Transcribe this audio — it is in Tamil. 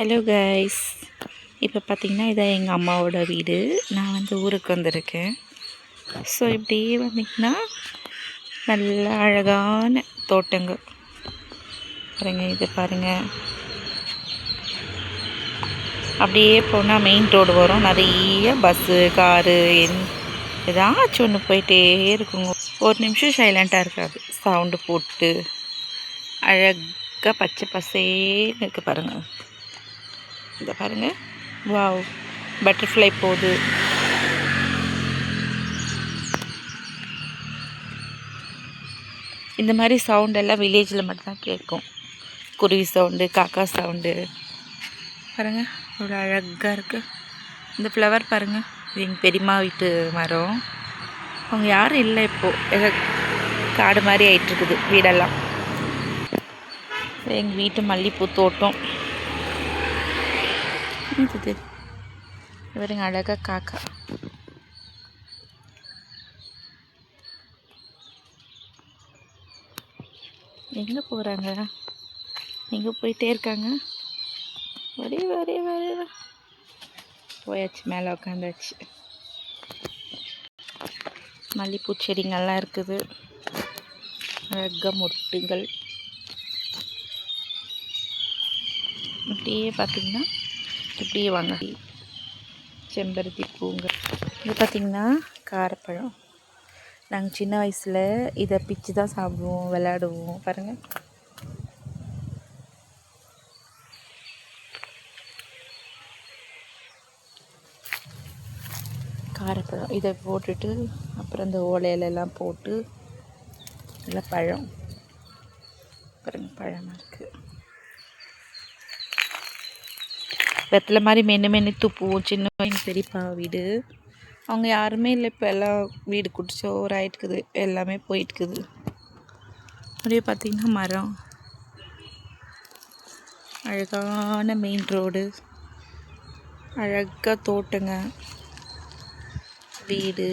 ஹலோ கைஸ், இப்போ பார்த்தீங்கன்னா இதான் எங்கள் அம்மாவோட வீடு. நான் ஊருக்கு வந்திருக்கேன். ஸோ இப்படியே வந்தீங்கன்னா நல்ல அழகான தோட்டங்கள் பாருங்கள். இது பாருங்கள், அப்படியே போனால் மெயின் ரோடு வரும். நிறைய பஸ்ஸு காரு ஏதாச்சும் ஒன்று போயிட்டே இருக்குங்க. ஒரு நிமிஷம் சைலண்ட்டாக இருக்காது. சவுண்டு போட்டு அழகாக பச்சை பசேன்னு இருக்குது பாருங்கள். இந்த பாருங்கள், வாவ், பட்டர்ஃப்ளை போகுது. இந்த மாதிரி சவுண்டெல்லாம் வில்லேஜில் மட்டும்தான் கேட்கும். குருவி சவுண்டு, காக்கா சவுண்டு பாருங்கள், அவ்வளோ அழகாக இருக்குது. இந்த ஃப்ளவர் பாருங்கள், இது எங்கள் பெரியம்மா வீட்டு மரம். அவங்க யாரும் இல்லை இப்போது, காடு மாதிரி ஆகிட்டுருக்குது வீடெல்லாம். எங்கள் வீட்டு மல்லிகைப்பூ தோட்டம் இது. இவருங்க அழகாக காக்கா. எங்கே போகிறாங்க? எங்கே போயிட்டே இருக்காங்க? வரே வரே வரே போயாச்சு, மேலே உட்காந்தாச்சு. மல்லிகைப்பூ செடிங்கள்லாம் இருக்குது, அழகாக மொட்டுகள். இப்படியே பார்த்திங்கன்னா இப்படியே வாங்க, செம்பருத்தி பூங்க. இது பார்த்திங்கன்னா காரப்பழம். நாங்கள் சின்ன வயசில் இதை பிச்சு தான் சாப்பிடுவோம், விளையாடுவோம். பாருங்கள், காரப்பழம். இதை போட்டுட்டு அப்புறம் இந்த ஓலையிலெல்லாம் போட்டு நல்லா பழம் பாருங்கள், பழமாக இருக்குது. வெத்தலை மாதிரி மென்று துப்புவோம். சின்ன எங்கள் பெரியப்பா வீடு. அவங்க யாருமே இல்லை இப்போ, எல்லாம் வீடு குடிச்சோர் ஆகிட்டுக்குது, எல்லாமே போயிட்டுக்குது. அப்படியே பார்த்திங்கன்னா மரம், அழகான மெயின் ரோடு, அழகாக தோட்டங்க, வீடு.